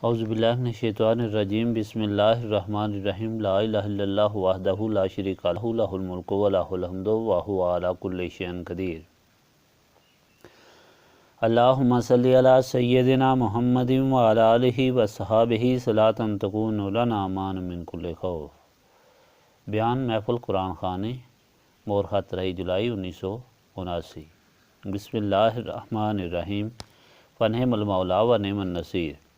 اعوذ باللہ من الشیطان الرجیم بسم اللہ الرحمن الرحیم لا الہ الا اللہ وحدہ لا شریک لہ لہ الملک و لہ الحمد وہو علی کل شیء قدیر۔ اللہم صلی علی سیدنا محمد وعلی آلہ وصحابہ صلاۃ تکون لنا امان من کل خوف۔ بیان محفل قرآن خوانی مورخہ 3 جولائی 1979۔ بسم اللہ الرحمن الرحیم فنعم المولا و نعم النصیر۔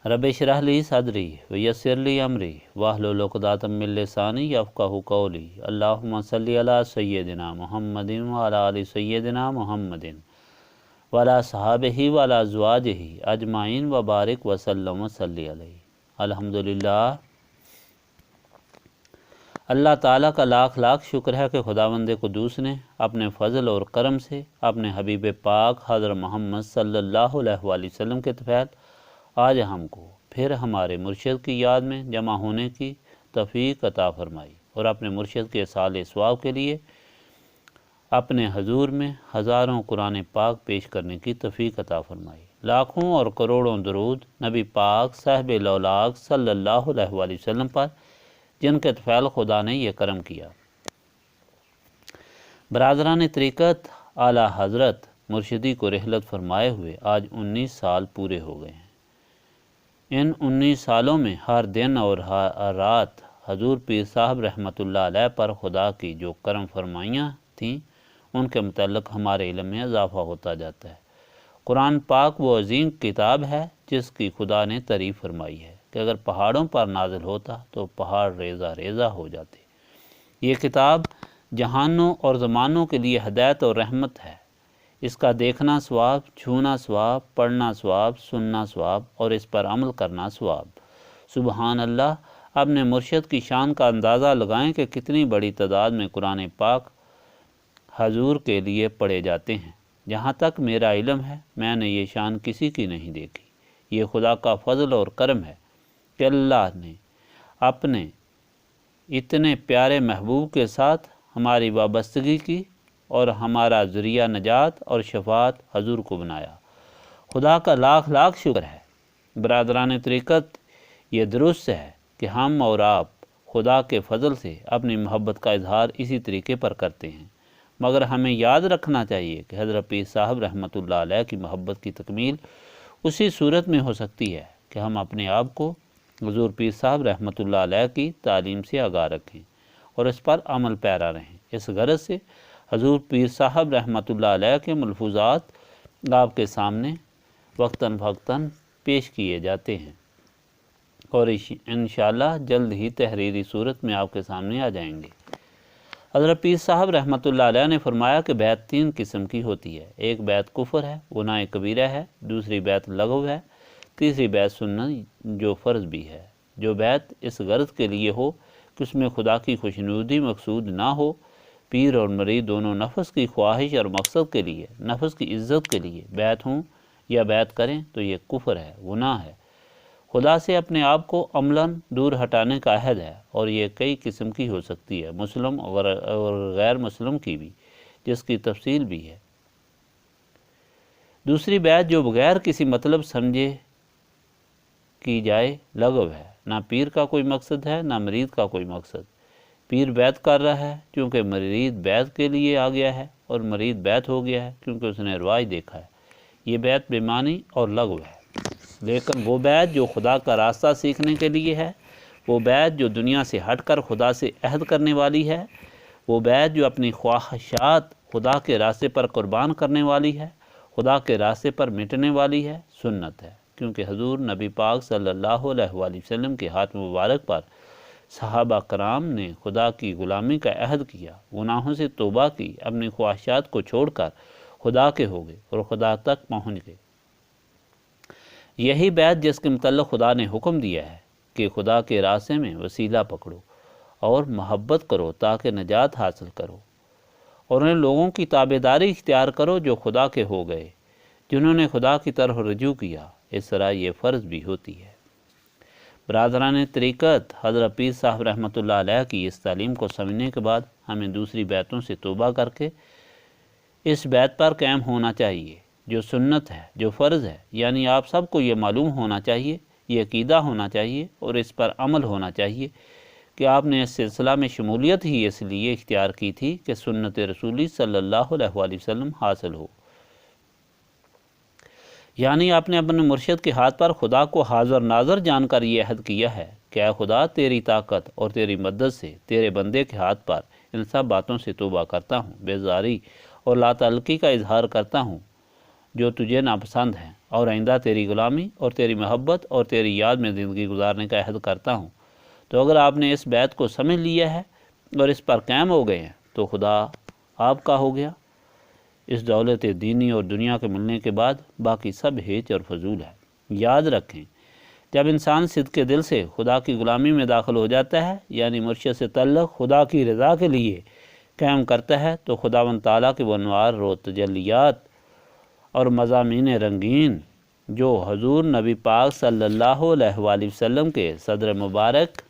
رب اشرح لی صدری ویسر لی امری واحلل عقدۃ من لسانی یفقہوا قولی۔ اللہم صلی علی سیدنا محمد وعلی آل سیدنا محمد وعلی صحابہ وعلی ازواجہ اجمعین وبارک وسلم وصلی علیہ۔ الحمدللہ، اللہ تعالیٰ کا لاکھ لاکھ شکر ہے کہ خداوند قدوس نے اپنے فضل اور کرم سے اپنے حبیب پاک حضرت محمد صلی اللہ علیہ وآلہ وسلم کے طفیل آج ہم کو پھر ہمارے مرشد کی یاد میں جمع ہونے کی توفیق عطا فرمائی اور اپنے مرشد کے اصال ثواب کے لیے اپنے حضور میں ہزاروں قرآن پاک پیش کرنے کی توفیق عطا فرمائی۔ لاکھوں اور کروڑوں درود نبی پاک صاحب لولاک صلی اللہ علیہ وآلہ وسلم پر، جن کے طفیل خدا نے یہ کرم کیا۔ برادران طریقت، اعلیٰ حضرت مرشدی کو رحلت فرمائے ہوئے آج 19 سال پورے ہو گئے ہیں۔ ان 19 سالوں میں ہر دن اور ہر رات حضور پیر صاحب رحمۃ اللہ علیہ پر خدا کی جو کرم فرمائیاں تھیں، ان کے متعلق ہمارے علم میں اضافہ ہوتا جاتا ہے۔ قرآن پاک وہ عظیم کتاب ہے جس کی خدا نے تعریف فرمائی ہے کہ اگر پہاڑوں پر نازل ہوتا تو پہاڑ ریزہ ریزہ ہو جاتے۔ یہ کتاب جہانوں اور زمانوں کے لیے ہدایت اور رحمت ہے۔ اس کا دیکھنا ثواب، چھونا ثواب، پڑھنا ثواب، سننا ثواب اور اس پر عمل کرنا ثواب۔ سبحان اللہ، اپنے مرشد کی شان کا اندازہ لگائیں کہ کتنی بڑی تعداد میں قرآن پاک حضور کے لیے پڑھے جاتے ہیں۔ جہاں تک میرا علم ہے، میں نے یہ شان کسی کی نہیں دیکھی۔ یہ خدا کا فضل اور کرم ہے کہ اللہ نے اپنے اتنے پیارے محبوب کے ساتھ ہماری وابستگی کی اور ہمارا ذریعہ نجات اور شفاعت حضور کو بنایا۔ خدا کا لاکھ لاکھ شکر ہے۔ برادران طریقت، یہ درست ہے کہ ہم اور آپ خدا کے فضل سے اپنی محبت کا اظہار اسی طریقے پر کرتے ہیں، مگر ہمیں یاد رکھنا چاہیے کہ حضرت پیر صاحب رحمۃ اللہ علیہ کی محبت کی تکمیل اسی صورت میں ہو سکتی ہے کہ ہم اپنے آپ کو حضور پیر صاحب رحمۃ اللہ علیہ کی تعلیم سے آگاہ رکھیں اور اس پر عمل پیرا رہیں۔ اس غرض سے حضور پیر صاحب رحمۃ اللہ علیہ کے ملفوظات آپ کے سامنے وقتاً فوقتاً پیش کیے جاتے ہیں اور انشاءاللہ جلد ہی تحریری صورت میں آپ کے سامنے آ جائیں گے۔ حضرت پیر صاحب رحمۃ اللہ علیہ نے فرمایا کہ بیعت 3 قسم کی ہوتی ہے۔ ایک بیعت کفر ہے، گناہ کبیرہ ہے، دوسری بیعت لغو ہے، تیسری بیعت سنت جو فرض بھی ہے۔ جو بیعت اس غرض کے لیے ہو کہ اس میں خدا کی خوشنودی مقصود نہ ہو، پیر اور مرید دونوں نفس کی خواہش اور مقصد کے لیے، نفس کی عزت کے لیے بیعت ہوں یا بیعت کریں تو یہ کفر ہے، گناہ ہے، خدا سے اپنے آپ کو عملاً دور ہٹانے کا عہد ہے، اور یہ کئی قسم کی ہو سکتی ہے، مسلم اور غیر مسلم کی بھی، جس کی تفصیل بھی ہے۔ دوسری بیعت جو بغیر کسی مطلب سمجھے کی جائے لغو ہے، نہ پیر کا کوئی مقصد ہے نہ مرید کا کوئی مقصد۔ پیر بیعت کر رہا ہے کیونکہ مرید بیعت کے لیے آ گیا ہے، اور مرید بیعت ہو گیا ہے کیونکہ اس نے رواج دیکھا ہے۔ یہ بیعت بے معنی اور لغو ہے۔ لیکن وہ بیعت جو خدا کا راستہ سیکھنے کے لیے ہے، وہ بیعت جو دنیا سے ہٹ کر خدا سے عہد کرنے والی ہے، وہ بیعت جو اپنی خواہشات خدا کے راستے پر قربان کرنے والی ہے، خدا کے راستے پر مٹنے والی ہے، سنت ہے۔ کیونکہ حضور نبی پاک صلی اللہ علیہ وآلہ وسلم کے ہاتھ مبارک پر صحابہ کرام نے خدا کی غلامی کا عہد کیا، گناہوں سے توبہ کی، اپنی خواہشات کو چھوڑ کر خدا کے ہو گئے اور خدا تک پہنچ گئے۔ یہی بیعت جس کے متعلق خدا نے حکم دیا ہے کہ خدا کے راستے میں وسیلہ پکڑو اور محبت کرو تاکہ نجات حاصل کرو، اور ان لوگوں کی تابعداری اختیار کرو جو خدا کے ہو گئے، جنہوں نے خدا کی طرف رجوع کیا۔ اس طرح یہ فرض بھی ہوتی ہے۔ برادران طریقت، حضرت پیر صاحب رحمۃ اللہ علیہ کی اس تعلیم کو سمجھنے کے بعد ہمیں دوسری بیعتوں سے توبہ کر کے اس بیعت پر قائم ہونا چاہیے جو سنت ہے، جو فرض ہے، یعنی آپ سب کو یہ معلوم ہونا چاہیے، یہ عقیدہ ہونا چاہیے اور اس پر عمل ہونا چاہیے کہ آپ نے اس سلسلہ میں شمولیت ہی اس لیے اختیار کی تھی کہ سنت رسولی صلی اللہ علیہ وآلہ وسلم حاصل ہو، یعنی آپ نے اپنے مرشد کے ہاتھ پر خدا کو حاضر ناظر جان کر یہ عہد کیا ہے کہ اے خدا، تیری طاقت اور تیری مدد سے تیرے بندے کے ہاتھ پر ان سب باتوں سے توبہ کرتا ہوں، بیزاری اور لا تعلقی کا اظہار کرتا ہوں جو تجھے ناپسند ہیں، اور آئندہ تیری غلامی اور تیری محبت اور تیری یاد میں زندگی گزارنے کا عہد کرتا ہوں۔ تو اگر آپ نے اس بیت کو سمجھ لیا ہے اور اس پر قائم ہو گئے ہیں تو خدا آپ کا ہو گیا۔ اس دولت دینی اور دنیا کے ملنے کے بعد باقی سب ہیچ اور فضول ہے۔ یاد رکھیں، جب انسان صدق دل سے خدا کی غلامی میں داخل ہو جاتا ہے، یعنی مرشد سے تعلق خدا کی رضا کے لیے قائم کرتا ہے، تو خداوند تعالیٰ کے وہ انوار و تجلیات اور مضامین رنگین جو حضور نبی پاک صلی اللہ علیہ وآلہ وسلم کے صدر مبارک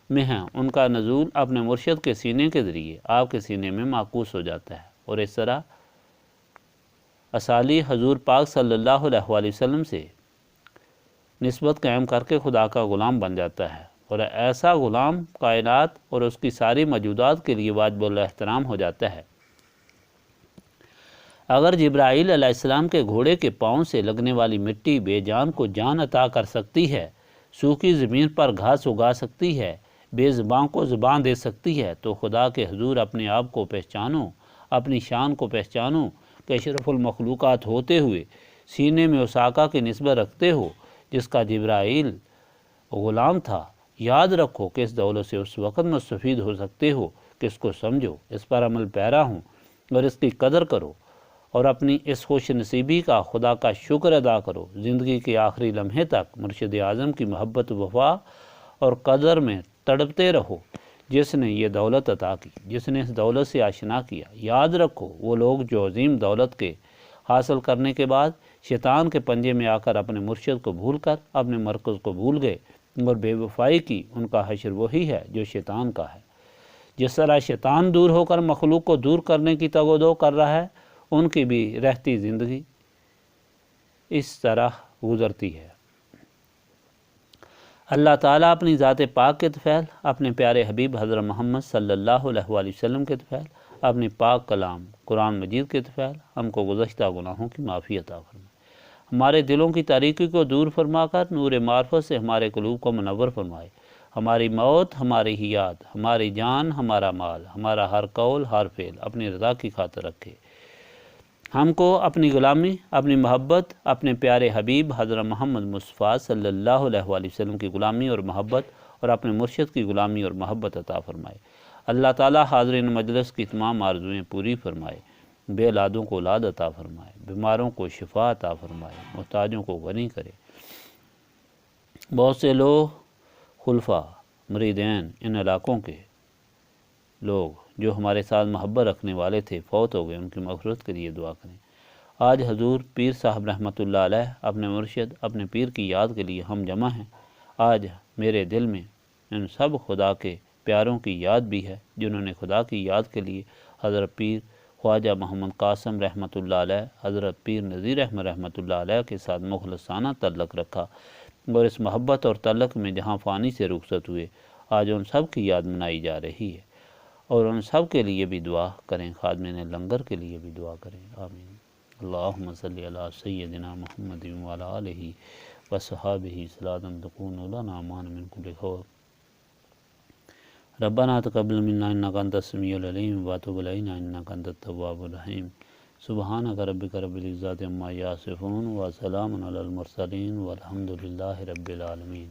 میں ہیں، ان کا نزول اپنے مرشد کے سینے کے ذریعے آپ کے سینے میں معکوس ہو جاتا ہے، اور اس طرح اصالی حضور پاک صلی اللہ علیہ وآلہ وسلم سے نسبت قائم کر کے خدا کا غلام بن جاتا ہے، اور ایسا غلام کائنات اور اس کی ساری موجودات کے لیے واجب الاحترام ہو جاتا ہے۔ اگر جبرائیل علیہ السلام کے گھوڑے کے پاؤں سے لگنے والی مٹی بے جان کو جان عطا کر سکتی ہے، سوکھی زمین پر گھاس اگا سکتی ہے، بے زبان کو زبان دے سکتی ہے، تو خدا کے حضور اپنے آپ کو پہچانو، اپنی شان کو پہچانو کہ اشرف المخلوقات ہوتے ہوئے سینے میں اس آقا کی نسبت رکھتے ہو جس کا جبرائیل غلام تھا۔ یاد رکھو کہ اس دولت سے اس وقت مستفید ہو سکتے ہو کہ اس کو سمجھو، اس پر عمل پیرا ہوں اور اس کی قدر کرو، اور اپنی اس خوش نصیبی کا خدا کا شکر ادا کرو۔ زندگی کے آخری لمحے تک مرشد اعظم کی محبت، وفا اور قدر میں تڑپتے رہو جس نے یہ دولت عطا کی، جس نے اس دولت سے آشنا کیا۔ یاد رکھو وہ لوگ جو عظیم دولت کے حاصل کرنے کے بعد شیطان کے پنجے میں آ کر اپنے مرشد کو بھول کر اپنے مرکز کو بھول گئے اور بے وفائی کی، ان کا حشر وہی ہے جو شیطان کا ہے۔ جس طرح شیطان دور ہو کر مخلوق کو دور کرنے کی تگ و دو کر رہا ہے، ان کی بھی رہتی زندگی اس طرح گزرتی ہے۔ اللہ تعالیٰ اپنی ذات پاک کے طفیل، اپنے پیارے حبیب حضرت محمد صلی اللہ علیہ وآلہ وسلم کے طفیل، اپنی پاک کلام قرآن مجید کے طفیل ہم کو گزشتہ گناہوں کی معافی عطا فرمائے، ہمارے دلوں کی تاریکی کو دور فرما کر نور معرفت سے ہمارے قلوب کو منور فرمائے، ہماری موت، ہماری حیات، ہماری جان، ہمارا مال، ہمارا ہر قول، ہر فعل اپنی رضا کی خاطر رکھے، ہم کو اپنی غلامی، اپنی محبت، اپنے پیارے حبیب حضرت محمد مصطفیٰ صلی اللہ علیہ وآلہ وسلم کی غلامی اور محبت اور اپنے مرشد کی غلامی اور محبت عطا فرمائے۔ اللہ تعالیٰ حاضرین مجلس کی تمام آرزویں پوری فرمائے، بے اولادوں کو اولاد عطا فرمائے، بیماروں کو شفا عطا فرمائے، محتاجوں کو غنی کرے۔ بہت سے لوگ خلفاء مریدین ان علاقوں کے لوگ جو ہمارے ساتھ محبت رکھنے والے تھے فوت ہو گئے، ان کی مغفرت کے لیے دعا کریں۔ آج حضور پیر صاحب رحمۃ اللہ علیہ اپنے مرشد، اپنے پیر کی یاد کے لیے ہم جمع ہیں۔ آج میرے دل میں ان سب خدا کے پیاروں کی یاد بھی ہے جنہوں نے خدا کی یاد کے لیے حضرت پیر خواجہ محمد قاسم رحمۃ اللہ علیہ، حضرت پیر نذیر احمد رحمۃ اللہ علیہ کے ساتھ مخلصانہ تعلق رکھا، اور اس محبت اور تعلق میں جہاں فانی سے رخصت ہوئے، آج ان سب کی یاد منائی جا رہی ہے، اور ان سب کے لیے بھی دعا کریں، خادمین لنگر کے لیے بھی دعا کریں، آمین۔ اللہم صلی علی سیدنا محمد وعلی آلہ وصحابہ صلاۃ تکون لنا امان من کل خوف۔ ربنا تقبل منا انک انت السمیع العلیم وتب علینا انک انت التواب الرحیم۔ سبحانک ربک رب العزۃ عما یصفون وسلام علی المرسلین والحمد للہ رب العالمین۔